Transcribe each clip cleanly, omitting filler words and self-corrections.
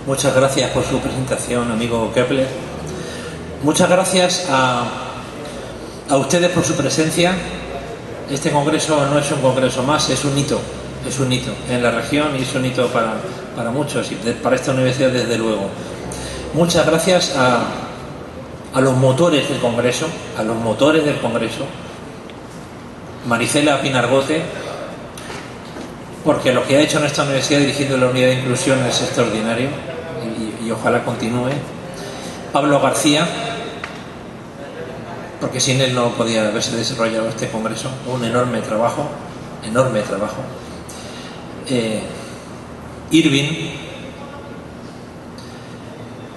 Muchas gracias por su presentación, amigo Kepler. Muchas gracias a ustedes por su presencia. Este congreso no es un congreso más, es un hito en la región y es un hito para muchos y para esta universidad desde luego. Muchas gracias a los motores del congreso, Maricela Pinargote, porque lo que ha hecho nuestra universidad dirigiendo la unidad de inclusión es extraordinario y ojalá continúe. Pablo García, porque sin él no podía haberse desarrollado este congreso, un enorme trabajo. Irving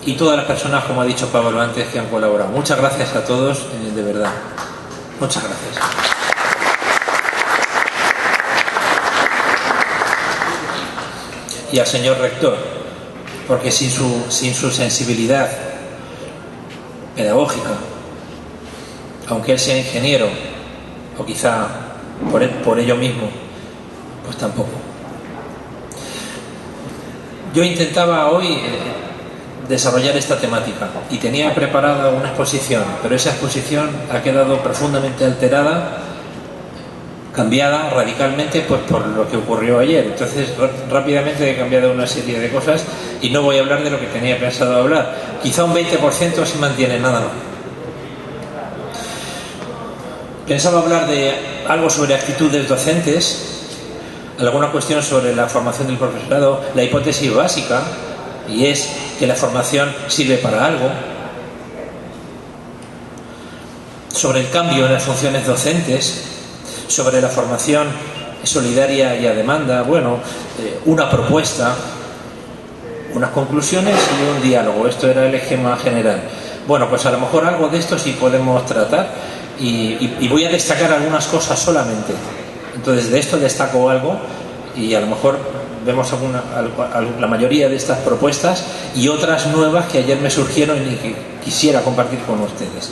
y todas las personas, como ha dicho Pablo antes, que han colaborado. Muchas gracias a todos, de verdad. Muchas gracias. Y al señor rector, porque sin su sensibilidad pedagógica, aunque él sea ingeniero, o quizá por ello mismo, pues tampoco. Yo intentaba hoy desarrollar esta temática y tenía preparada una exposición, pero esa exposición ha quedado profundamente alterada, cambiada radicalmente, pues por lo que ocurrió ayer. Entonces rápidamente he cambiado una serie de cosas y no voy a hablar de lo que tenía pensado hablar. Quizá un 20% se mantiene, nada más. Pensaba hablar de algo sobre actitudes docentes, alguna cuestión sobre la formación del profesorado, la hipótesis básica, y es que la formación sirve para algo, sobre el cambio en las funciones docentes, sobre la formación solidaria y a demanda, una propuesta, unas conclusiones y un diálogo. Esto era el esquema general. Pues a lo mejor algo de esto sí podemos tratar y voy a destacar algunas cosas solamente. Entonces de esto destaco algo y a lo mejor vemos la mayoría de estas propuestas y otras nuevas que ayer me surgieron y que quisiera compartir con ustedes.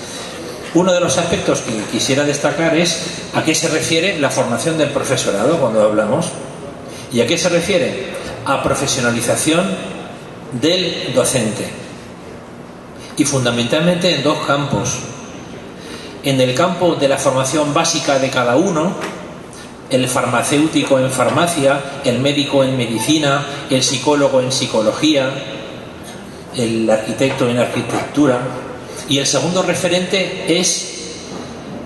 Uno de los aspectos que quisiera destacar es a qué se refiere la formación del profesorado cuando hablamos. ¿Y a qué se refiere? A profesionalización del docente. Y fundamentalmente en dos campos. En el campo de la formación básica de cada uno, el farmacéutico en farmacia, el médico en medicina, el psicólogo en psicología, el arquitecto en arquitectura. Y el segundo referente es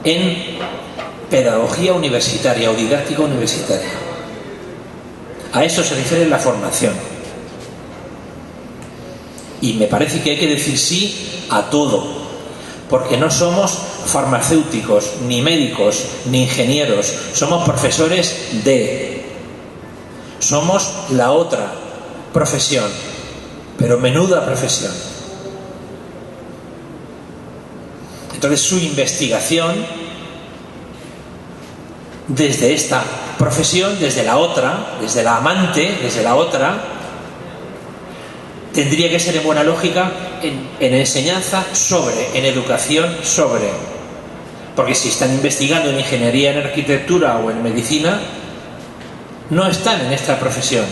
en pedagogía universitaria o didáctica universitaria. A eso se refiere la formación. Y me parece que hay que decir sí a todo, porque no somos farmacéuticos, ni médicos, ni ingenieros, somos profesores somos la otra profesión, pero menuda profesión. Entonces su investigación desde esta profesión, desde la otra, desde la amante, desde la otra, tendría que ser en buena lógica en enseñanza en educación porque si están investigando en ingeniería, en arquitectura o en medicina, no están en esta profesión.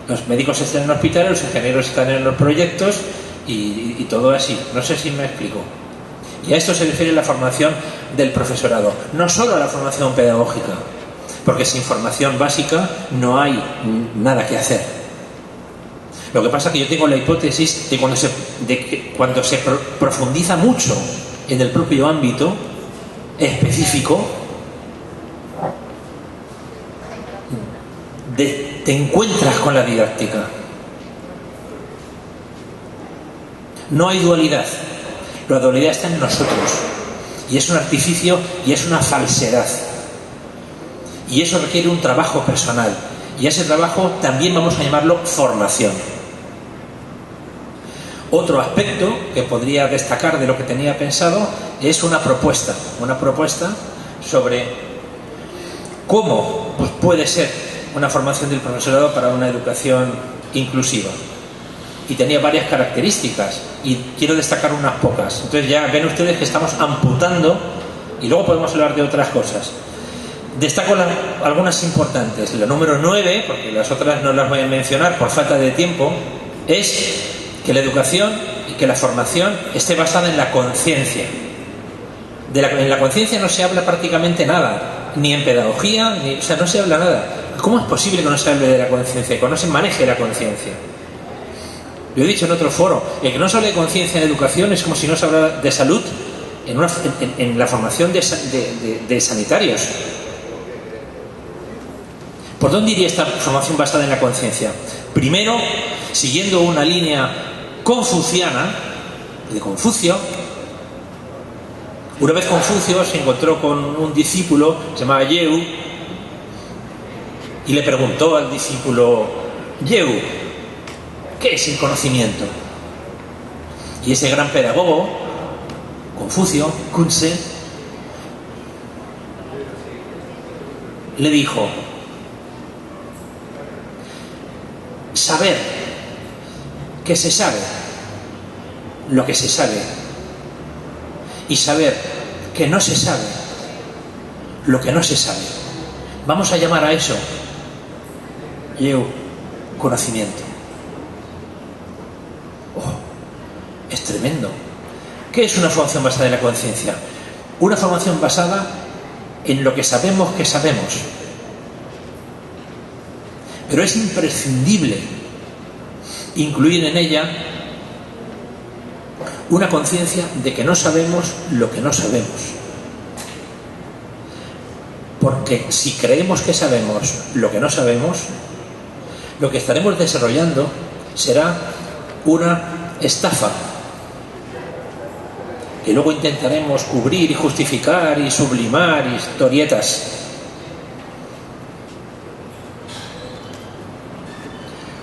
Los médicos están en hospitales, los ingenieros están en los proyectos y todo así. No sé si me explico. Y a esto se refiere la formación del profesorado, no solo a la formación pedagógica, porque sin formación básica no hay nada que hacer. Lo que pasa es que yo tengo la hipótesis de que cuando se profundiza mucho en el propio ámbito específico, te encuentras con la didáctica. No hay dualidad. La dualidad está en nosotros y es un artificio y es una falsedad y eso requiere un trabajo personal y a ese trabajo también vamos a llamarlo formación. Otro aspecto que podría destacar de lo que tenía pensado es una propuesta sobre cómo puede ser una formación del profesorado para una educación inclusiva. Y tenía varias características y quiero destacar unas pocas. Entonces ya ven ustedes que estamos amputando y luego podemos hablar de otras cosas. Destaco algunas importantes. La número 9, porque las otras no las voy a mencionar por falta de tiempo, es que la educación y que la formación esté basada en la conciencia. En la conciencia no se habla prácticamente nada, ni en pedagogía, o sea, no se habla nada. ¿Cómo es posible que no se hable de la conciencia, que no se maneje la conciencia? Lo he dicho en otro foro, el que no se hable de conciencia en educación es como si no se hablara de salud en la formación de sanitarios. ¿Por dónde iría esta formación basada en la conciencia? Primero, siguiendo una línea confuciana, de Confucio. Una vez Confucio se encontró con un discípulo, se llamaba Yeu, y le preguntó al discípulo: Yeu, ¿qué es el conocimiento? Y ese gran pedagogo, Confucio, Kunze, le dijo: saber que se sabe lo que se sabe, y saber que no se sabe lo que no se sabe. Vamos a llamar a eso, Yeu, conocimiento. Oh, es tremendo. ¿Qué es una formación basada en la conciencia? Una formación basada en lo que sabemos que sabemos. Pero es imprescindible incluir en ella una conciencia de que no sabemos lo que no sabemos. Porque si creemos que sabemos lo que no sabemos, lo que estaremos desarrollando será una estafa que luego intentaremos cubrir y justificar y sublimar historietas.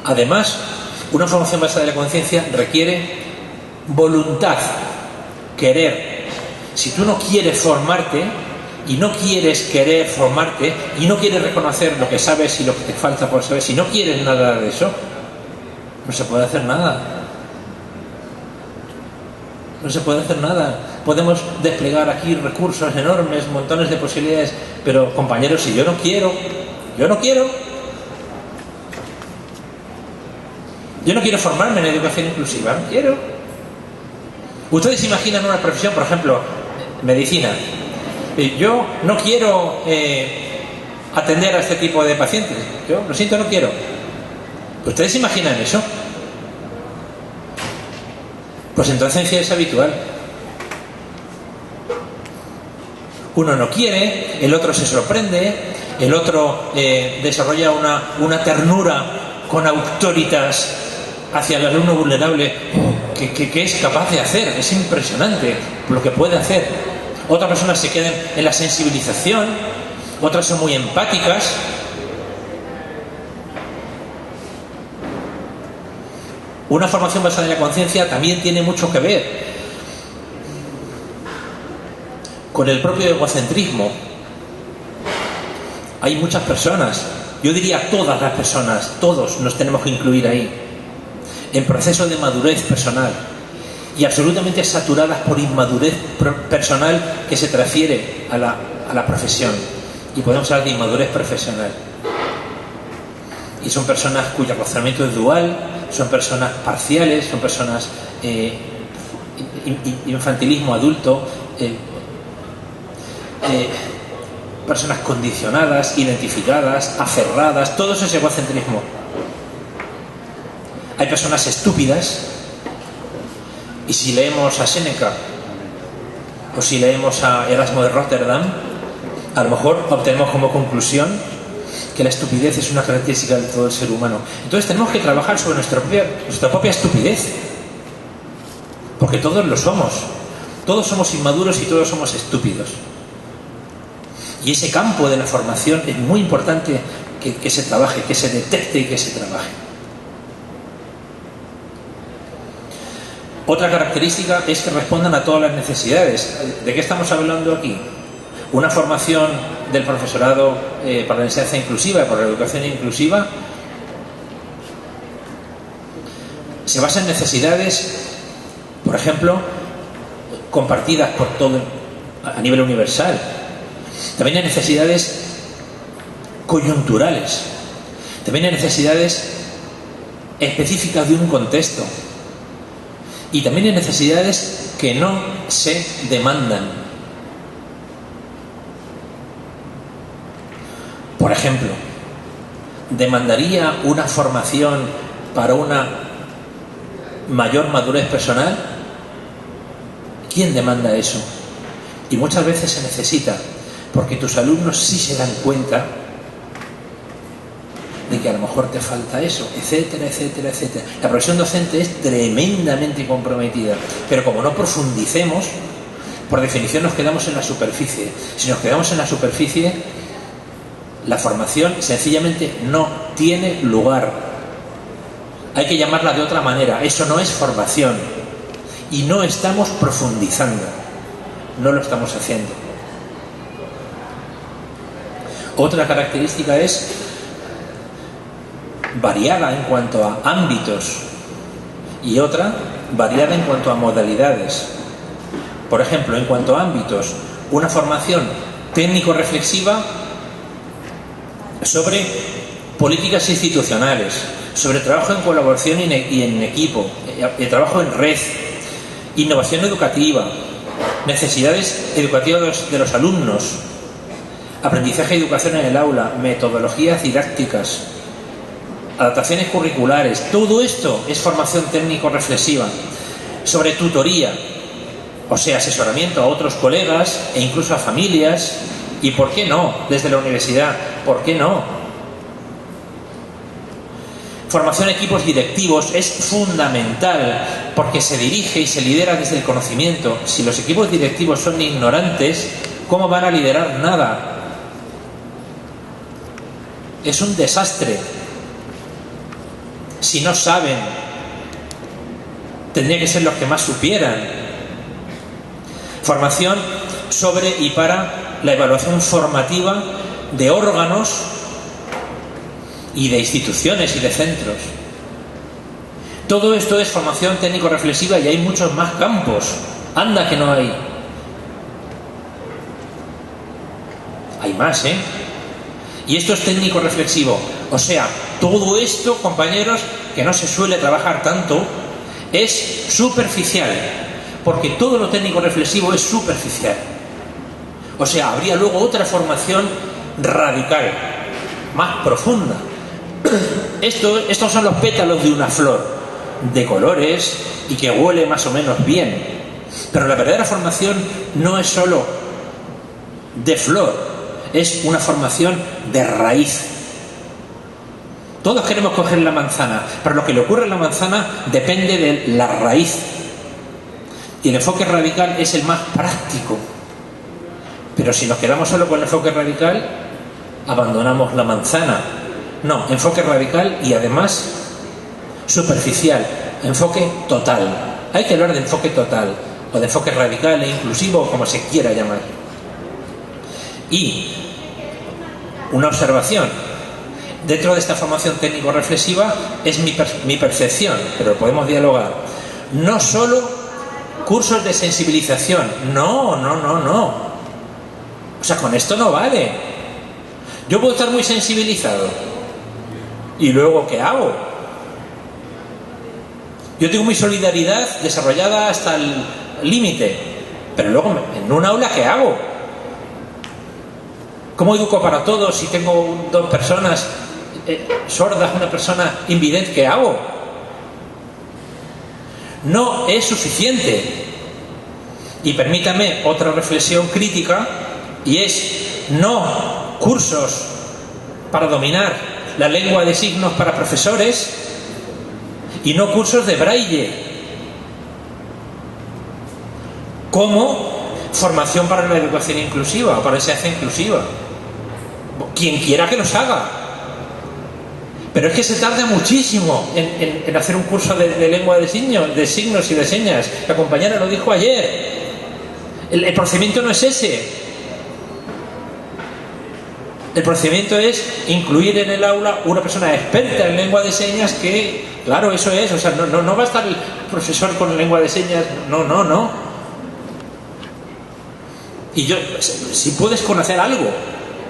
Además, una formación basada en la conciencia requiere voluntad, querer. Si tú no quieres formarte y no quieres querer formarte y no quieres reconocer lo que sabes y lo que te falta por saber, si no quieres nada de eso, no se puede hacer nada. No se puede hacer nada. Podemos desplegar aquí recursos enormes, montones de posibilidades, pero compañeros, si yo no quiero, yo no quiero formarme en educación inclusiva, no quiero. Ustedes imaginan una profesión, por ejemplo, medicina. Yo no quiero atender a este tipo de pacientes. Yo, lo siento, no quiero. ¿Ustedes imaginan eso? Pues entonces es habitual. Uno no quiere, el otro se sorprende, el otro desarrolla una ternura con autoritas hacia el alumno vulnerable que es capaz de hacer. Es impresionante lo que puede hacer. Otras personas se quedan en la sensibilización, otras son muy empáticas. Una formación basada en la conciencia también tiene mucho que ver con el propio egocentrismo. Hay muchas personas, yo diría todas las personas, todos nos tenemos que incluir ahí, en proceso de madurez personal y absolutamente saturadas por inmadurez personal que se transfiere a la profesión, y podemos hablar de inmadurez profesional. Y son personas cuyo razonamiento es dual, son personas parciales, son personas infantilismo adulto, personas condicionadas, identificadas, aferradas. Todo eso es egocentrismo. Hay personas estúpidas, y si leemos a Séneca o si leemos a Erasmo de Rotterdam, a lo mejor obtenemos como conclusión que la estupidez es una característica de todo el ser humano. Entonces tenemos que trabajar sobre nuestra propia estupidez, porque todos lo somos. Todos somos inmaduros y todos somos estúpidos. Y ese campo de la formación es muy importante que se trabaje, que se detecte y que se trabaje. Otra característica es que respondan a todas las necesidades. ¿De qué estamos hablando aquí? Una formación del profesorado para la enseñanza inclusiva y para la educación inclusiva se basa en necesidades, por ejemplo, compartidas por todo a nivel universal. También hay necesidades coyunturales. También hay necesidades específicas de un contexto. Y también hay necesidades que no se demandan. Por ejemplo, ¿demandaría una formación para una mayor madurez personal? ¿Quién demanda eso? Y muchas veces se necesita, porque tus alumnos sí se dan cuenta de que a lo mejor te falta eso, etcétera, etcétera, etcétera. La profesión docente es tremendamente comprometida, pero como no profundicemos, por definición nos quedamos en la superficie. Si nos quedamos en la superficie, la formación sencillamente no tiene lugar. Hay que llamarla de otra manera. Eso no es formación. Y no estamos profundizando. No lo estamos haciendo. Otra característica es variada en cuanto a ámbitos y otra variada en cuanto a modalidades. Por ejemplo, en cuanto a ámbitos, una formación técnico-reflexiva sobre políticas institucionales, sobre trabajo en colaboración y en equipo, trabajo en red, innovación educativa, necesidades educativas de los alumnos, aprendizaje y educación en el aula, metodologías didácticas, adaptaciones curriculares. Todo esto es formación técnico-reflexiva. Sobre tutoría, o sea, asesoramiento a otros colegas e incluso a familias. ¿Y por qué no? Desde la universidad, ¿por qué no? Formación de equipos directivos es fundamental porque se dirige y se lidera desde el conocimiento. Si los equipos directivos son ignorantes, ¿cómo van a liderar nada? Es un desastre. Si no saben, tendría que ser los que más supieran. Formación sobre y para la evaluación formativa de órganos y de instituciones y de centros. Todo esto es formación técnico-reflexiva y hay muchos más campos. Anda que no hay. Hay más, ¿eh? Y esto es técnico-reflexivo. O sea, todo esto, compañeros, que no se suele trabajar tanto, es superficial. Porque todo lo técnico-reflexivo es superficial. O sea, habría luego otra formación radical, más profunda. Estos son los pétalos de una flor, de colores y que huele más o menos bien. Pero la verdadera formación no es solo de flor, es una formación de raíz. Todos queremos coger la manzana, pero lo que le ocurre a la manzana depende de la raíz. Y el enfoque radical es el más práctico. Pero si nos quedamos solo con el enfoque radical, abandonamos la manzana. No, enfoque radical y además superficial, enfoque total. Hay que hablar de enfoque total, o de enfoque radical e inclusivo, como se quiera llamar. Y una observación. Dentro de esta formación técnico-reflexiva es mi percepción, pero podemos dialogar. No solo cursos de sensibilización. No. O sea, con esto no vale. Yo puedo estar muy sensibilizado. ¿Y luego qué hago? Yo tengo mi solidaridad desarrollada hasta el límite. Pero luego, en un aula, ¿qué hago? ¿Cómo educo para todos si tengo dos personas sordas, una persona invidente? ¿Qué hago? No es suficiente. Y permítame otra reflexión crítica, y es no cursos para dominar la lengua de signos para profesores y no cursos de braille, como formación para la educación inclusiva o para la enseñanza inclusiva. Quien quiera que los haga. Pero es que se tarda muchísimo en hacer un curso de lengua de signos y de señas. La compañera lo dijo ayer. El procedimiento no es ese. El procedimiento es incluir en el aula una persona experta en lengua de señas que, claro, eso es, o sea, no va a estar el profesor con lengua de señas, no. Y si puedes conocer algo,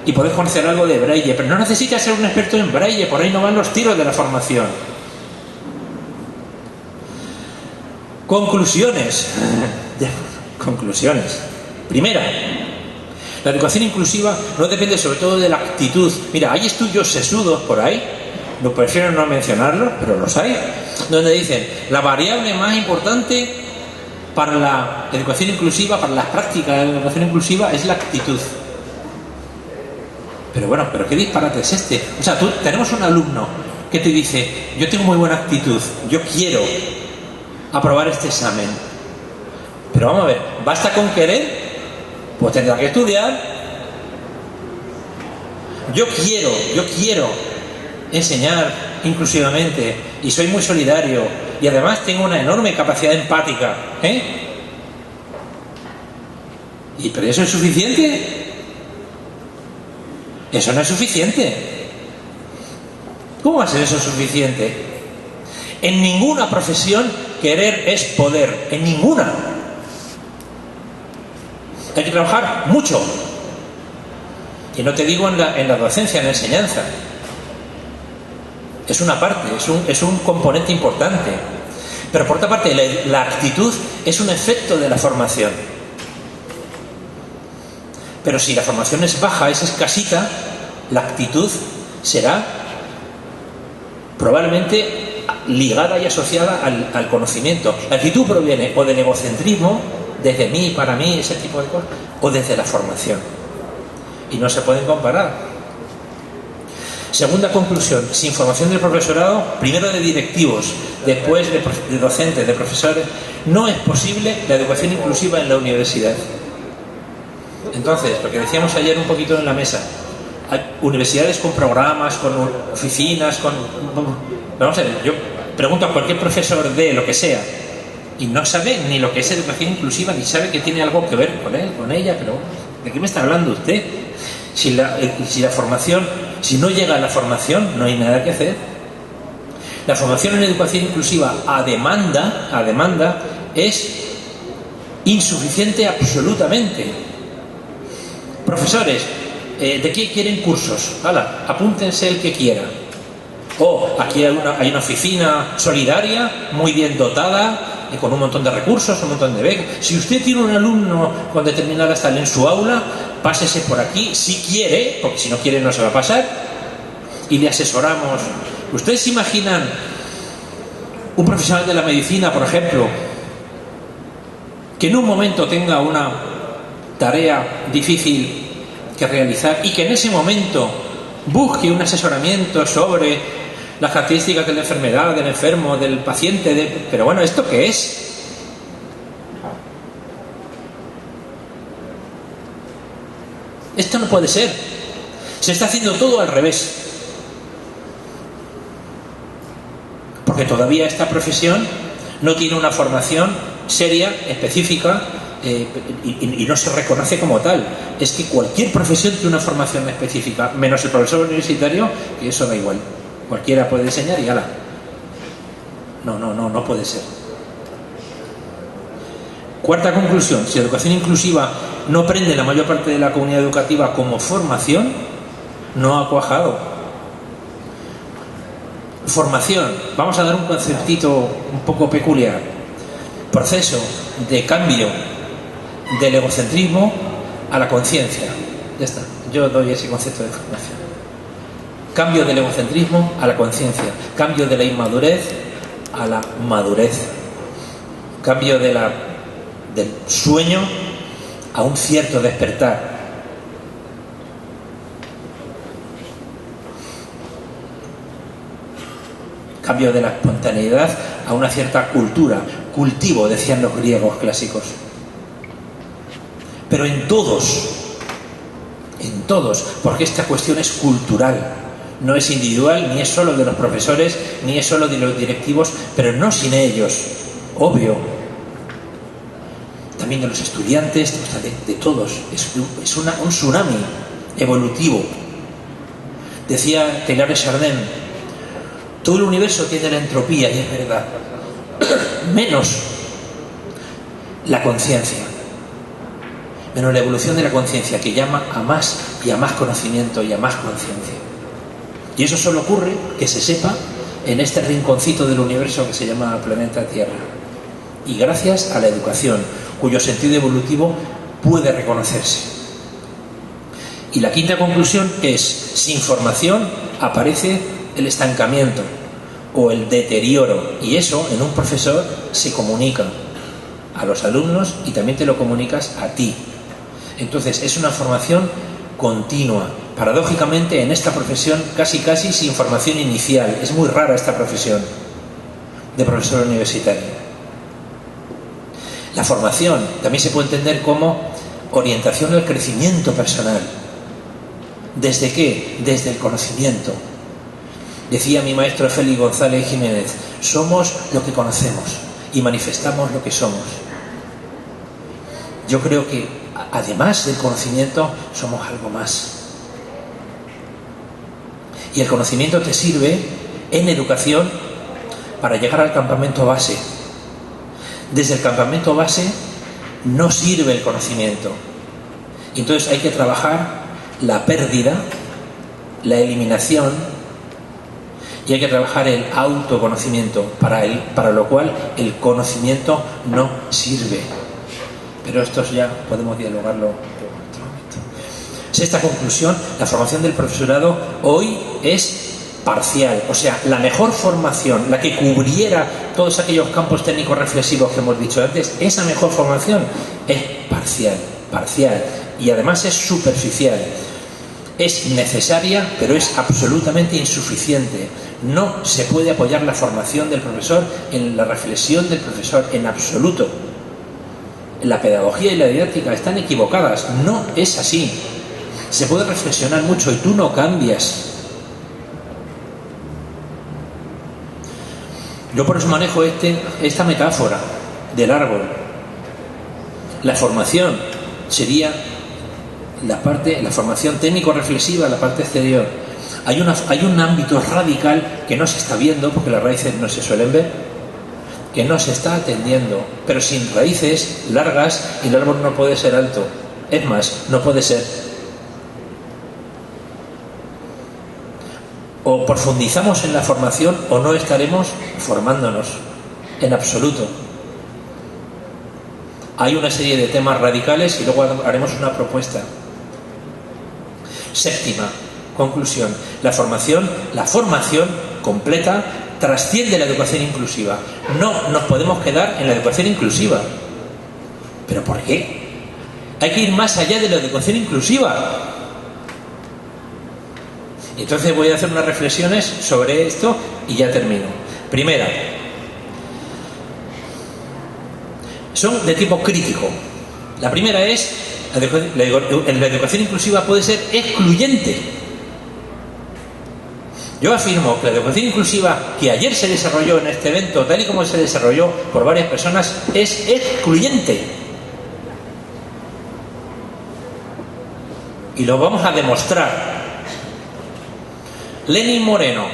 y puedes conocer algo de braille, pero no necesitas ser un experto en braille, por ahí no van los tiros de la formación. Conclusiones. Conclusiones. Primera, la educación inclusiva no depende sobre todo de la actitud. Mira, hay estudios sesudos por ahí, no prefiero no mencionarlos, pero los hay, donde dicen la variable más importante para la educación inclusiva, para las prácticas de la educación inclusiva, es la actitud. Pero bueno, ¿pero qué disparate es este? O sea, tenemos un alumno que te dice, yo tengo muy buena actitud, yo quiero aprobar este examen. Pero vamos a ver, ¿basta con querer? Pues tendrá que estudiar. Yo quiero enseñar inclusivamente y soy muy solidario y además tengo una enorme capacidad empática, ¿Pero eso es suficiente? Eso no es suficiente. ¿Cómo va a ser eso suficiente? En ninguna profesión querer es poder, en ninguna. Hay que trabajar mucho. Y no te digo en la docencia, en la enseñanza. Es una parte, es un componente importante. Pero por otra parte, la actitud es un efecto de la formación. Pero si la formación es baja, es escasita, la actitud será probablemente ligada y asociada al conocimiento. La actitud proviene o del egocentrismo, desde mí, para mí, ese tipo de cosas, o desde la formación. Y no se pueden comparar. Segunda conclusión, sin formación del profesorado, primero de directivos, después de docentes, de profesores, no es posible la educación inclusiva en la universidad. Entonces, lo que decíamos ayer un poquito en la mesa, hay universidades con programas, con oficinas, vamos a ver, yo pregunto a cualquier profesor de lo que sea, y no sabe ni lo que es educación inclusiva, ni sabe que tiene algo que ver con él, con ella, pero ¿de qué me está hablando usted? Si la formación, si no llega a la formación, no hay nada que hacer. La formación en educación inclusiva a demanda es insuficiente absolutamente. Profesores, ¿de qué quieren cursos? ¡Hala! Apúntense el que quiera. Aquí hay una oficina solidaria, muy bien dotada, con un montón de recursos, un montón de becas. Si usted tiene un alumno con determinadas tareas en su aula, pásese por aquí, si quiere, porque si no quiere no se va a pasar, y le asesoramos. ¿Ustedes se imaginan un profesional de la medicina, por ejemplo, que en un momento tenga una tarea difícil que realizar y que en ese momento busque un asesoramiento sobre las características de la enfermedad, del enfermo, del paciente, pero bueno, ¿esto qué es? Esto no puede ser. Se está haciendo todo al revés. Porque todavía esta profesión no tiene una formación seria, específica, y no se reconoce como tal. Es que cualquier profesión tiene una formación específica, menos el profesor universitario, que eso da igual. Cualquiera puede enseñar y ala. No puede ser. Cuarta conclusión, si la educación inclusiva no prende la mayor parte de la comunidad educativa como formación, no ha cuajado. Formación, vamos a dar un conceptito un poco peculiar. Proceso de cambio del egocentrismo a la conciencia. Ya está, yo doy ese concepto de formación. Cambio del egocentrismo a la conciencia. Cambio de la inmadurez a la madurez. Cambio del sueño a un cierto despertar. Cambio de la espontaneidad a una cierta cultura. Cultivo, decían los griegos clásicos. Pero en todos, porque esta cuestión es cultural. No es individual, ni es solo de los profesores, ni es solo de los directivos, pero no sin ellos, obvio. También de los estudiantes, de todos. Es un tsunami evolutivo. Decía Teilhard de Chardin, todo el universo tiene la entropía, y es verdad, menos la conciencia, menos la evolución de la conciencia, que llama a más y a más conocimiento y a más conciencia. Y eso solo ocurre, que se sepa, en este rinconcito del universo que se llama planeta Tierra. y gracias a la educación, cuyo sentido evolutivo puede reconocerse. Y la quinta conclusión es: sin formación aparece el estancamiento o el deterioro, y eso en un profesor se comunica a los alumnos y también te lo comunicas a ti. Entonces es una formación continua. Paradójicamente, en esta profesión casi sin formación inicial. Es muy rara esta profesión de profesor universitario. La formación también se puede entender como orientación al crecimiento personal. ¿Desde qué? Desde el conocimiento. Decía mi maestro Félix González Jiménez: somos lo que conocemos y manifestamos lo que somos. Yo creo que además del conocimiento somos algo más. Y el conocimiento te sirve en educación para llegar al campamento base. Desde el campamento base no sirve el conocimiento. Y entonces hay que trabajar la pérdida, la eliminación, y hay que trabajar el autoconocimiento, para lo cual el conocimiento no sirve. Pero esto ya podemos dialogarlo en otro momento. Sexta conclusión: la formación del profesorado hoy es parcial. O sea, la mejor formación, la que cubriera todos aquellos campos técnicos reflexivos que hemos dicho antes, esa mejor formación es parcial, y además es superficial. Es necesaria, pero es absolutamente insuficiente. No se puede apoyar la formación del profesor en la reflexión del profesor, en absoluto. La pedagogía y la didáctica están equivocadas. No es así. Se puede reflexionar mucho y tú no cambias. Yo por eso manejo esta metáfora del árbol. La formación sería la formación técnico-reflexiva, la parte exterior. Hay un ámbito radical que no se está viendo, porque las raíces no se suelen ver, que no se está atendiendo. Pero sin raíces largas el árbol no puede ser alto. Es más, no puede ser. O profundizamos en la formación o no estaremos formándonos en absoluto. Hay una serie de temas radicales y luego haremos una propuesta. Séptima conclusión: la formación completa trasciende la educación inclusiva. No nos podemos quedar en la educación inclusiva. ¿Pero por qué? Hay que ir más allá de la educación inclusiva. Entonces voy a hacer unas reflexiones sobre esto y ya termino. Primera, son de tipo crítico. La primera es: la educación inclusiva puede ser excluyente. Yo afirmo que la educación inclusiva que ayer se desarrolló en este evento, tal y como se desarrolló por varias personas, es excluyente. Y lo vamos a demostrar. Lenín Moreno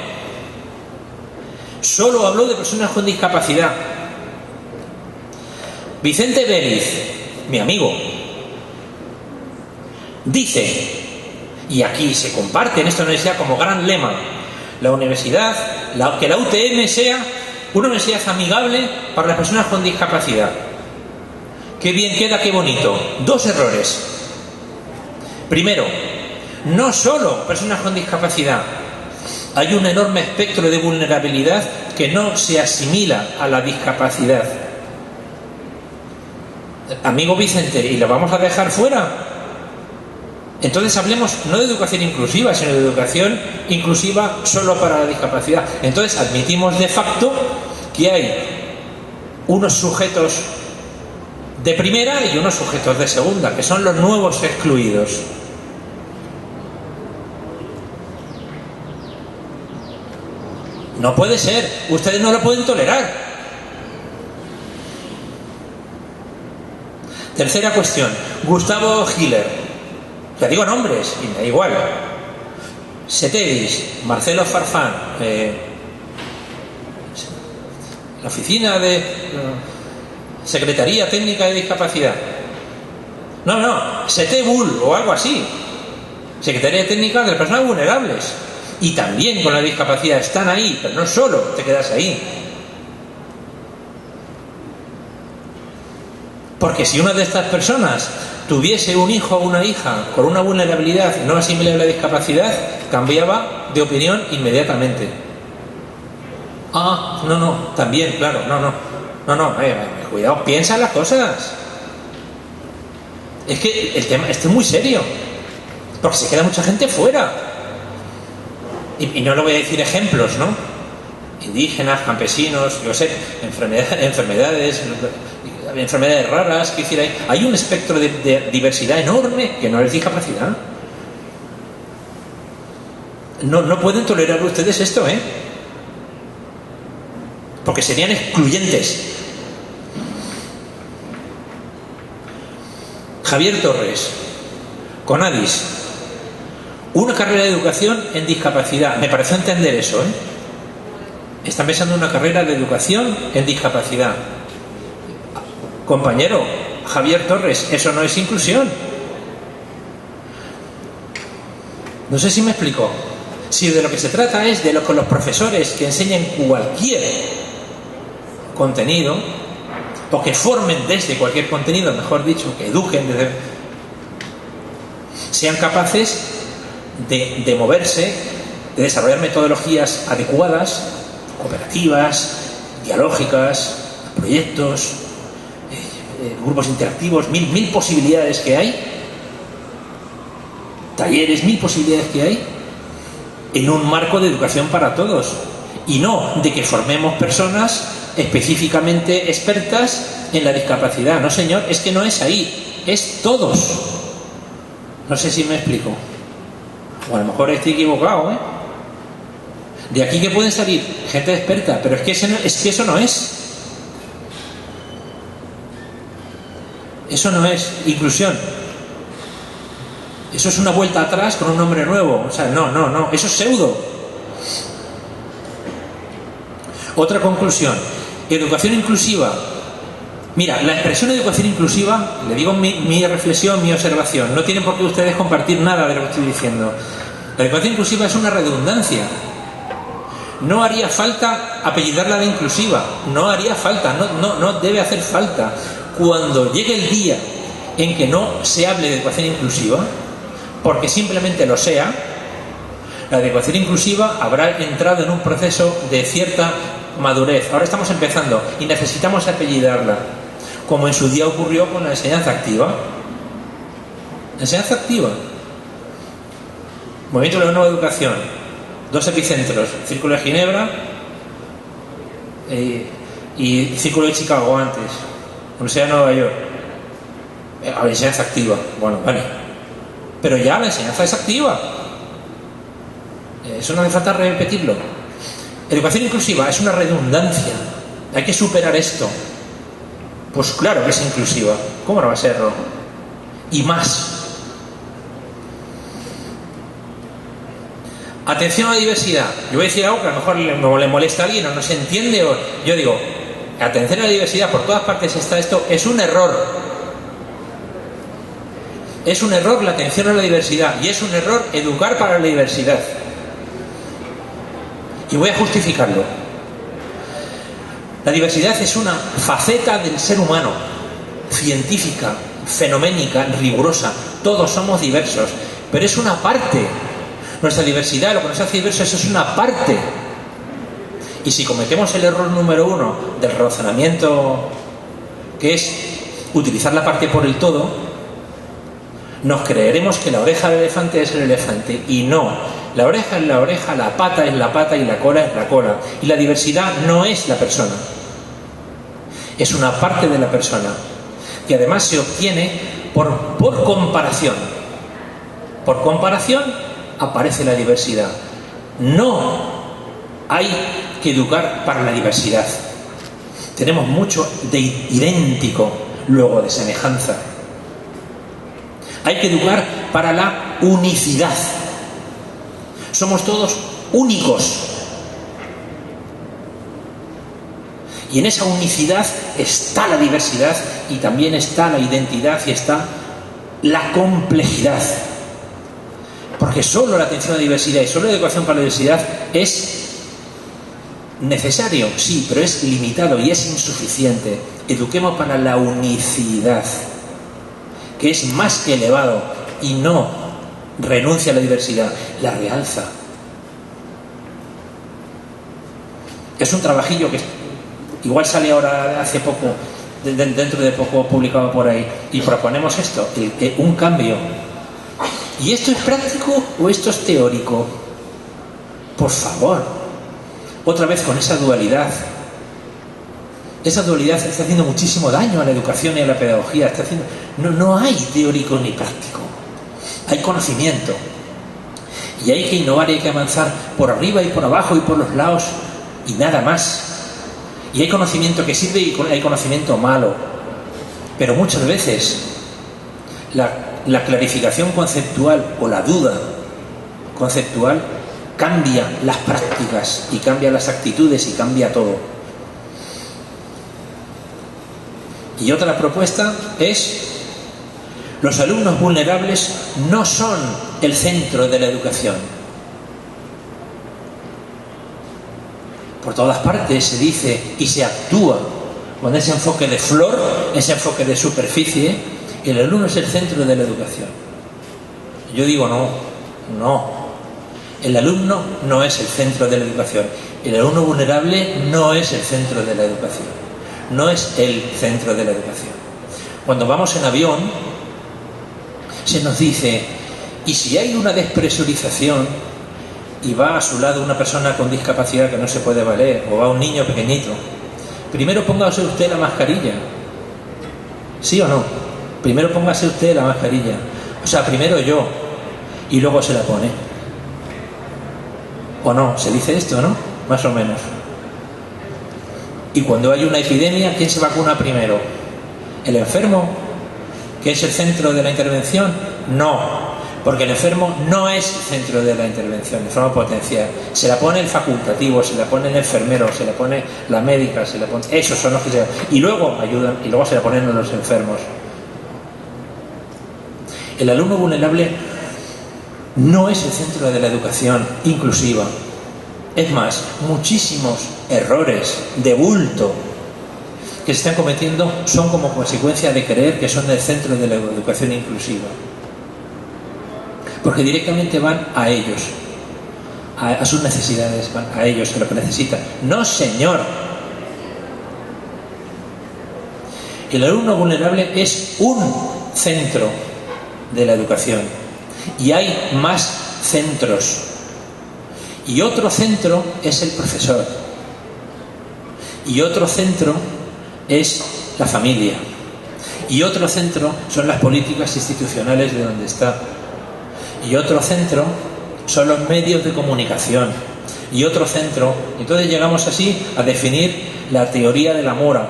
solo habló de personas con discapacidad. Vicente Vélez, mi amigo, dice, y aquí se comparte en esta universidad como gran lema, la universidad, que la UTM sea una universidad amigable para las personas con discapacidad. Qué bien queda, qué bonito. Dos errores. Primero, no solo personas con discapacidad. Hay un enorme espectro de vulnerabilidad que no se asimila a la discapacidad. Amigo Vicente, ¿y lo vamos a dejar fuera? Entonces hablemos no de educación inclusiva, sino de educación inclusiva solo para la discapacidad. Entonces admitimos de facto que hay unos sujetos de primera y unos sujetos de segunda, que son los nuevos excluidos. No puede ser, ustedes no lo pueden tolerar. Tercera cuestión: Gustavo Giller. Le digo nombres y me da igual. Setedis, Marcelo Farfán, la Oficina de Secretaría Técnica de Discapacidad. No, SETEBUL o algo así. Secretaría Técnica de las Personas Vulnerables. Y también con la discapacidad están ahí, pero no solo te quedas ahí. Porque si una de estas personas tuviese un hijo o una hija con una vulnerabilidad no asimilable a la discapacidad, cambiaba de opinión inmediatamente. Ah, no, también, claro, no, cuidado, piensa las cosas. Es que el tema este es muy serio, porque se queda mucha gente fuera. Y no le voy a decir ejemplos, ¿no? Indígenas, campesinos, yo sé, enfermedades raras, que decir, hay un espectro de diversidad enorme que no es discapacidad. No pueden tolerar ustedes esto, porque serían excluyentes. Javier Torres, CONADIS, una carrera de educación en discapacidad. Me pareció entender eso, Están pensando en una carrera de educación en discapacidad. Compañero, Javier Torres, eso no es inclusión. No sé si me explico. Si de lo que se trata es de con los profesores que enseñen cualquier contenido, o que formen desde cualquier contenido, mejor dicho, que eduquen desde, sean capaces de moverse, de desarrollar metodologías adecuadas, cooperativas, dialógicas, proyectos, grupos interactivos, mil posibilidades que hay, talleres, mil posibilidades que hay, en un marco de educación para todos, y no de que formemos personas específicamente expertas en la discapacidad. No, señor, es que no es ahí, es todos. No sé si me explico, o a lo mejor estoy equivocado, De aquí que pueden salir gente experta, pero es que eso no es. Eso no es inclusión. Eso es una vuelta atrás con un nombre nuevo. O sea, no, eso es pseudo. Otra conclusión: educación inclusiva. Mira, la expresión educación inclusiva, le digo mi reflexión, mi observación, no tienen por qué ustedes compartir nada de lo que estoy diciendo. La educación inclusiva es una redundancia. No haría falta apellidarla de inclusiva, no haría falta, no debe hacer falta. Cuando llegue el día en que no se hable de educación inclusiva, porque simplemente lo sea, la educación inclusiva habrá entrado en un proceso de cierta madurez. Ahora estamos empezando y necesitamos apellidarla, como en su día ocurrió con la enseñanza activa. La enseñanza activa, Movimiento de la Nueva Educación, dos epicentros: Círculo de Ginebra y Círculo de Chicago antes, Universidad de Nueva York. La enseñanza activa, bueno, vale, pero ya la enseñanza es activa, eso no hace falta repetirlo. Educación inclusiva es una redundancia, hay que superar esto. Pues claro que es inclusiva, ¿cómo no va a serlo? Y más. Atención a la diversidad. Yo voy a decir algo que a lo mejor le molesta a alguien o no se entiende. Yo digo, atención a la diversidad, por todas partes está esto, es un error. Es un error la atención a la diversidad, y es un error educar para la diversidad. Y voy a justificarlo. La diversidad es una faceta del ser humano, científica, fenoménica, rigurosa. Todos somos diversos, pero es una parte. Nuestra diversidad, lo que nos hace diversos, es una parte. Y si cometemos el error número 1 del razonamiento, que es utilizar la parte por el todo, nos creeremos que la oreja del elefante es el elefante, y no. La oreja es la oreja, la pata es la pata y la cola es la cola. Y la diversidad no es la persona, es una parte de la persona, que además se obtiene por comparación. Por comparación aparece la diversidad. No hay que educar para la diversidad. Tenemos mucho de idéntico, luego de semejanza. Hay que educar para la unicidad. Somos todos únicos. Y en esa unicidad está la diversidad, y también está la identidad, y está la complejidad. Porque solo la atención a la diversidad y solo la educación para la diversidad es necesario, sí, pero es limitado y es insuficiente. eduquemos para la unicidad, que es más que elevado y no renuncia a la diversidad, la realza. Es un trabajillo que igual sale ahora hace poco, dentro de poco publicado por ahí, y proponemos esto, un cambio. ¿Y esto es práctico o esto es teórico? Por favor, otra vez con esa dualidad. Esa dualidad está haciendo muchísimo daño a la educación y a la pedagogía. No hay teórico ni práctico. Hay conocimiento. Y hay que innovar y hay que avanzar por arriba y por abajo y por los lados y nada más. Y hay conocimiento que sirve y hay conocimiento malo. Pero muchas veces la clarificación conceptual o la duda conceptual cambia las prácticas y cambia las actitudes y cambia todo. Y otra propuesta es: los alumnos vulnerables no son el centro de la educación. Por todas partes se dice y se actúa con ese enfoque de flor, ese enfoque de superficie. El alumno es el centro de la educación. Yo digo no. El alumno no es el centro de la educación. El alumno vulnerable no es el centro de la educación. No es el centro de la educación. Cuando vamos en avión, se nos dice: ¿y si hay una despresurización y va a su lado una persona con discapacidad que no se puede valer, o va un niño pequeñito? Primero póngase usted la mascarilla. ¿Sí o no? Primero póngase usted la mascarilla. O sea, primero yo, y luego se la pone. ¿O no? Se dice esto, ¿no? Más o menos. Y cuando hay una epidemia, ¿quién se vacuna primero? ¿El enfermo, que es el centro de la intervención? No, porque el enfermo no es el centro de la intervención, el enfermo potencial. Se la pone el facultativo, se la pone el enfermero, se la pone la médica, se la pone... Esos son los que se... Y luego ayudan, y luego se la ponen a los enfermos. El alumno vulnerable no es el centro de la educación inclusiva. Es más, muchísimos errores de bulto que se están cometiendo son como consecuencia de creer que son el centro de la educación inclusiva. Porque directamente van a ellos, a sus necesidades, van a ellos, a lo que necesitan. No, señor. El alumno vulnerable es un centro de la educación. Y hay más centros. Y otro centro es el profesor. Y otro centro es la familia. Y otro centro son las políticas institucionales de donde está. Y otro centro son los medios de comunicación. Y otro centro... Entonces llegamos así a definir la teoría de la mora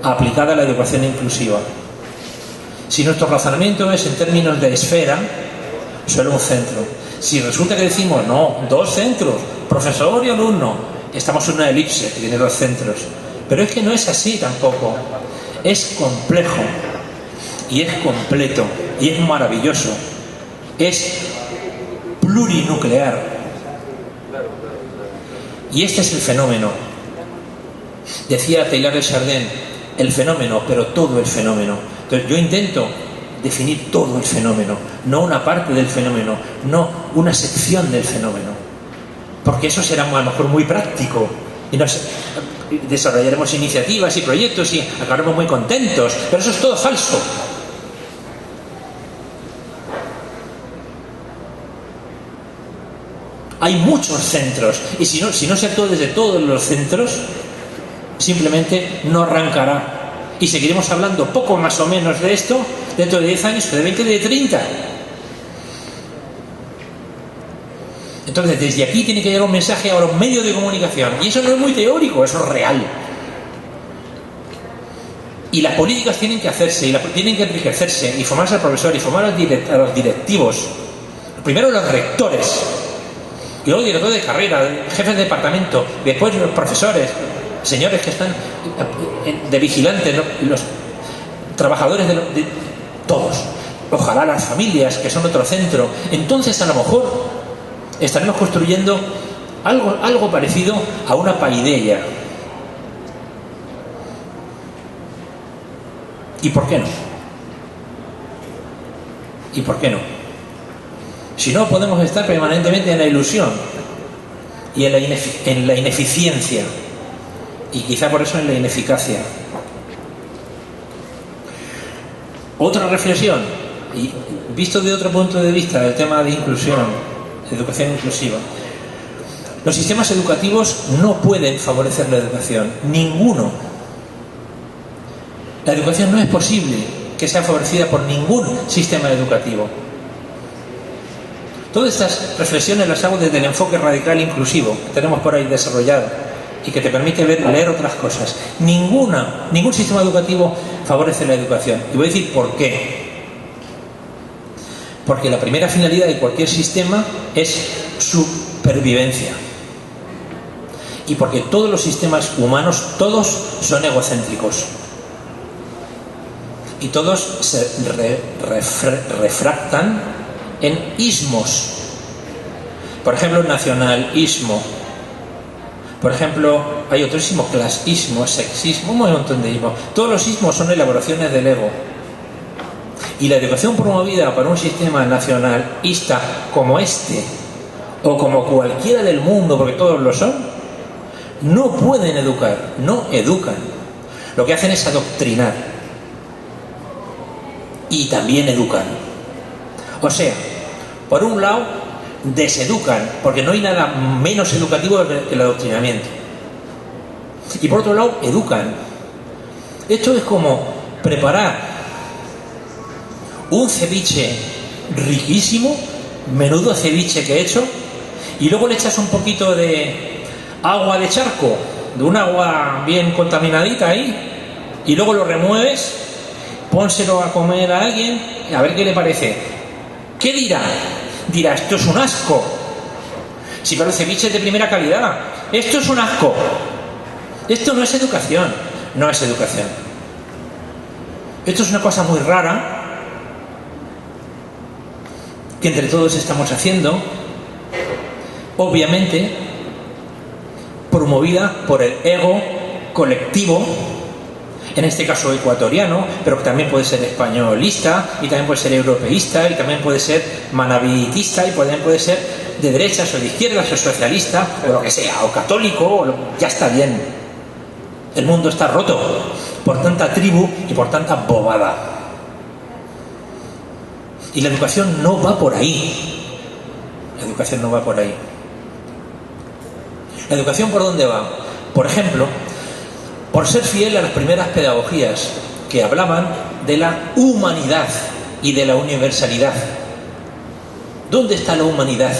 aplicada a la educación inclusiva. Si nuestro razonamiento es en términos de esfera, solo un centro. Si resulta que decimos, no, dos centros, profesor y alumno, estamos en una elipse que tiene dos centros. Pero es que no es así tampoco. Es complejo, y es completo, y es maravilloso. Es plurinuclear. Y este es el fenómeno. Decía Teilhard de Chardin, el fenómeno, pero todo el fenómeno. Entonces yo intento definir todo el fenómeno, no una parte del fenómeno, no una sección del fenómeno, porque eso será a lo mejor muy práctico y nos desarrollaremos iniciativas y proyectos y acabaremos muy contentos, pero eso es todo falso. Hay muchos centros y si no se actúa desde todos los centros, simplemente no arrancará. Y seguiremos hablando poco más o menos de esto dentro de 10 años, de 20, de 30. Entonces, desde aquí tiene que llegar un mensaje a los medios de comunicación. Y eso no es muy teórico, eso es real. Y las políticas tienen que hacerse, y tienen que enriquecerse, y formarse al profesor, y formar a los directivos. Primero los rectores, y luego directores de carrera, jefes de departamento, después los profesores, señores que están de vigilantes, ¿no? Los trabajadores de todos. Ojalá las familias, que son otro centro. Entonces a lo mejor estaremos construyendo algo parecido a una paideia. ¿Y por qué no? ¿Y por qué no? Si no, podemos estar permanentemente en la ilusión y en la ineficiencia, y quizá por eso en la ineficacia. Otra reflexión, y visto de otro punto de vista el tema de inclusión, educación inclusiva. Los sistemas educativos no pueden favorecer la educación, ninguno. La educación no es posible que sea favorecida por ningún sistema educativo. Todas estas reflexiones las hago desde el enfoque radical inclusivo que tenemos por ahí desarrollado y que te permite leer otras cosas. Ningún sistema educativo favorece la educación. Y voy a decir por qué. Porque la primera finalidad de cualquier sistema es supervivencia. Y porque todos los sistemas humanos, todos son egocéntricos. Y todos se refractan en ismos. Por ejemplo, nacionalismo. Por ejemplo, hay otro ismo, clasismo, sexismo, un montón de ismos. Todos los ismos son elaboraciones del ego. Y la educación promovida para un sistema nacionalista como este, o como cualquiera del mundo, porque todos lo son, no pueden educar, no educan. Lo que hacen es adoctrinar. Y también educan. O sea, por un lado, deseducan, porque no hay nada menos educativo que el adoctrinamiento. Y por otro lado, educan. Esto es como preparar un ceviche riquísimo, menudo ceviche que he hecho, y luego le echas un poquito de agua de charco, de un agua bien contaminadita ahí, y luego lo remueves, pónselo a comer a alguien, a ver qué le parece. ¿Qué dirá? Dirá, esto es un asco. Si para el ceviche es de primera calidad, esto es un asco. Esto no es educación, no es educación. Esto es una cosa muy rara que entre todos estamos haciendo, obviamente promovida por el ego colectivo, en este caso ecuatoriano, pero que también puede ser españolista, y también puede ser europeísta, y también puede ser manabitista, y también puede ser de derechas o de izquierdas o socialista, o lo que sea, o católico, ya está bien. El mundo está roto por tanta tribu y por tanta bobada. Y la educación no va por ahí. La educación no va por ahí. ¿La educación por dónde va? Por ejemplo, por ser fiel a las primeras pedagogías que hablaban de la humanidad y de la universalidad. ¿Dónde está la humanidad?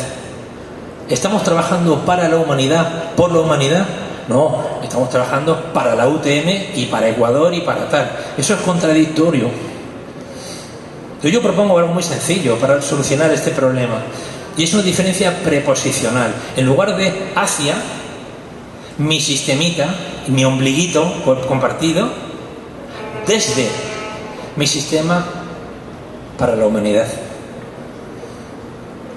¿Estamos trabajando para la humanidad, por la humanidad? No, estamos trabajando para la UTM y para Ecuador y para tal. Eso es contradictorio. Yo propongo algo muy sencillo para solucionar este problema, y es una diferencia preposicional. En lugar de hacia, mi sistemita, mi ombliguito compartido, desde mi sistema para la humanidad.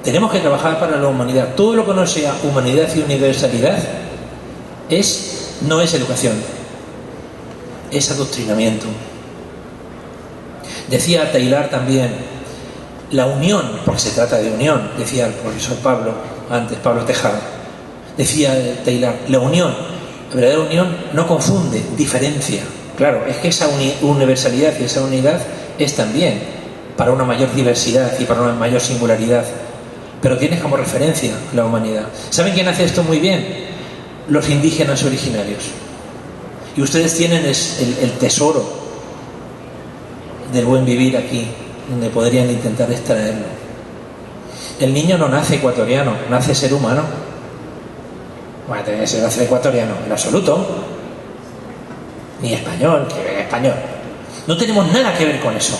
Tenemos que trabajar para la humanidad. Todo lo que no sea humanidad y universalidad no es educación, es adoctrinamiento. Decía Taylor también, la unión, porque se trata de unión, decía el profesor Pablo Tejada, decía Taylor, la unión, la verdadera unión no confunde, diferencia. Claro, es que esa universalidad y esa unidad es también para una mayor diversidad y para una mayor singularidad, pero tienes como referencia la humanidad. ¿Saben quién hace esto muy bien? Los indígenas originarios. Y ustedes tienen el tesoro del buen vivir aquí, donde podrían intentar extraerlo. El niño no nace ecuatoriano, nace ser humano. Bueno, tiene que ser ecuatoriano, en absoluto. Ni español, que venga español. No tenemos nada que ver con eso.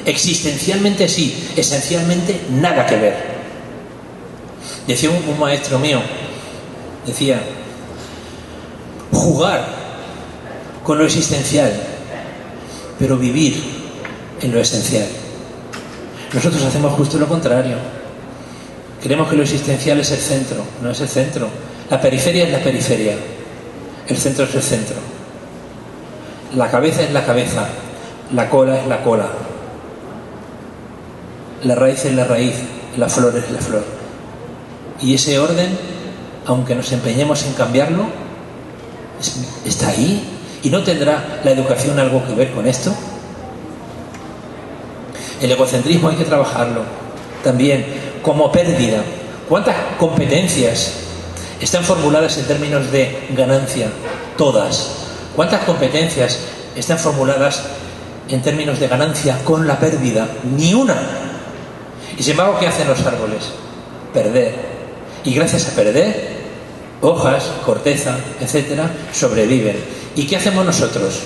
Existencialmente sí, esencialmente nada que ver. Decía un maestro mío, decía, jugar con lo existencial, pero vivir en lo esencial. Nosotros hacemos justo lo contrario. Creemos que lo existencial es el centro. No es el centro. La periferia es la periferia. El centro es el centro. La cabeza es la cabeza. La cola es la cola. La raíz es la raíz. La flor es la flor. Y ese orden, aunque nos empeñemos en cambiarlo, está ahí. ¿Y no tendrá la educación algo que ver con esto? El egocentrismo hay que trabajarlo también como pérdida. ¿Cuántas competencias están formuladas en términos de ganancia? Todas. ¿Cuántas competencias están formuladas en términos de ganancia con la pérdida? Ni una. Y sin embargo, ¿qué hacen los árboles? Perder. Y gracias a perder, hojas, corteza, etcétera, sobreviven. ¿Y qué hacemos nosotros?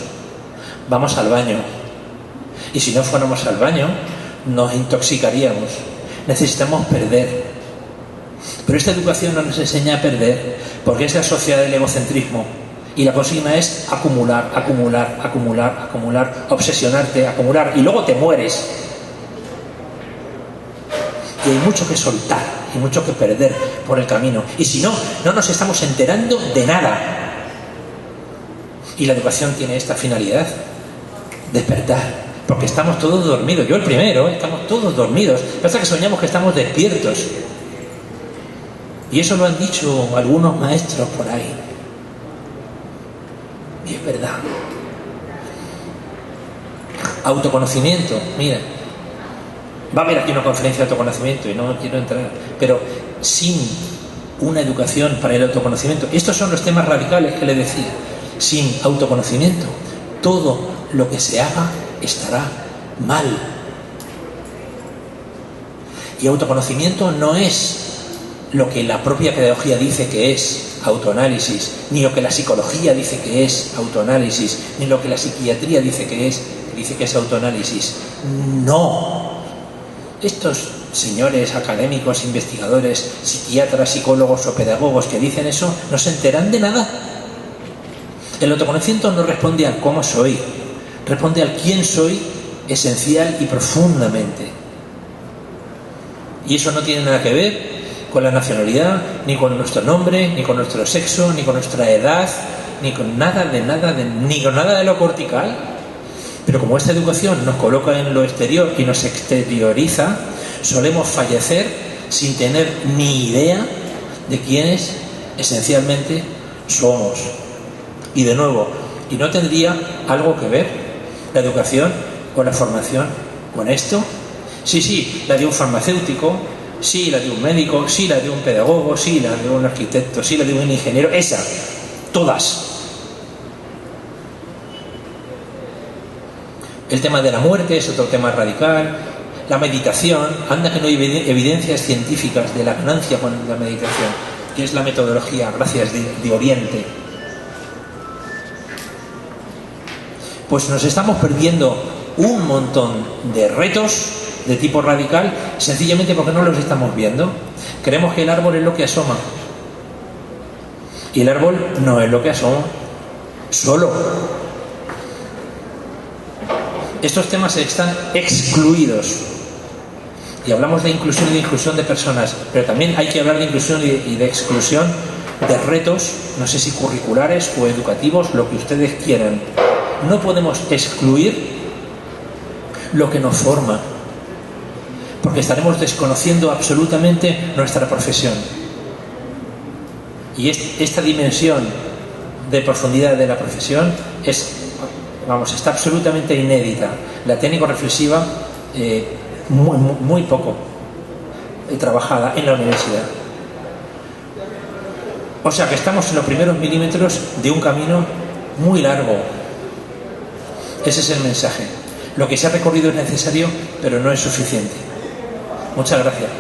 Vamos al baño. Y si no fuéramos al baño, nos intoxicaríamos. Necesitamos perder. Pero esta educación no nos enseña a perder, porque es la sociedad del egocentrismo. Y la consigna es acumular, acumular, acumular, acumular, obsesionarte, acumular, y luego te mueres. Y hay mucho que soltar, y mucho que perder por el camino. Y si no, no nos estamos enterando de nada. Y la educación tiene esta finalidad: despertar. Porque estamos todos dormidos. Yo el primero, estamos todos dormidos. Pasa que soñamos que estamos despiertos. Y eso lo han dicho algunos maestros por ahí. Y es verdad. Autoconocimiento, mira. Va a haber aquí una conferencia de autoconocimiento y no quiero entrar. Pero sin una educación para el autoconocimiento, estos son los temas radicales que le decía. Sin autoconocimiento, todo lo que se haga estará mal. Y autoconocimiento no es lo que la propia pedagogía dice que es autoanálisis, ni lo que la psicología dice que es autoanálisis, ni lo que la psiquiatría dice que es autoanálisis. No. Estos señores académicos, investigadores, psiquiatras, psicólogos o pedagogos que dicen eso no se enteran de nada. El autoconocimiento no responde al cómo soy, responde al quién soy esencial y profundamente. Y eso no tiene nada que ver con la nacionalidad, ni con nuestro nombre, ni con nuestro sexo, ni con nuestra edad, ni con ni con nada de lo cortical. Pero como esta educación nos coloca en lo exterior y nos exterioriza, solemos fallecer sin tener ni idea de quiénes esencialmente somos. Y de nuevo, ¿y no tendría algo que ver la educación o la formación con esto? Sí, la de un farmacéutico, sí, la de un médico, sí, la de un pedagogo, sí, la de un arquitecto, sí, la de un ingeniero, esa, todas. El tema de la muerte es otro tema radical. La meditación, anda que no hay evidencias científicas de la ganancia con la meditación, que es la metodología, gracias, de Oriente. Pues nos estamos perdiendo un montón de retos de tipo radical, sencillamente porque no los estamos viendo. Creemos que el árbol es lo que asoma. Y el árbol no es lo que asoma solo. Estos temas están excluidos. Y hablamos de inclusión y de inclusión de personas, pero también hay que hablar de inclusión y de exclusión de retos, no sé si curriculares o educativos, lo que ustedes quieran. No podemos excluir lo que nos forma, porque estaremos desconociendo absolutamente nuestra profesión. Y esta dimensión de profundidad de la profesión está absolutamente inédita. La técnico-reflexiva muy poco trabajada en la universidad. O sea que estamos en los primeros milímetros de un camino muy largo. Ese es el mensaje. Lo que se ha recorrido es necesario, pero no es suficiente. Muchas gracias.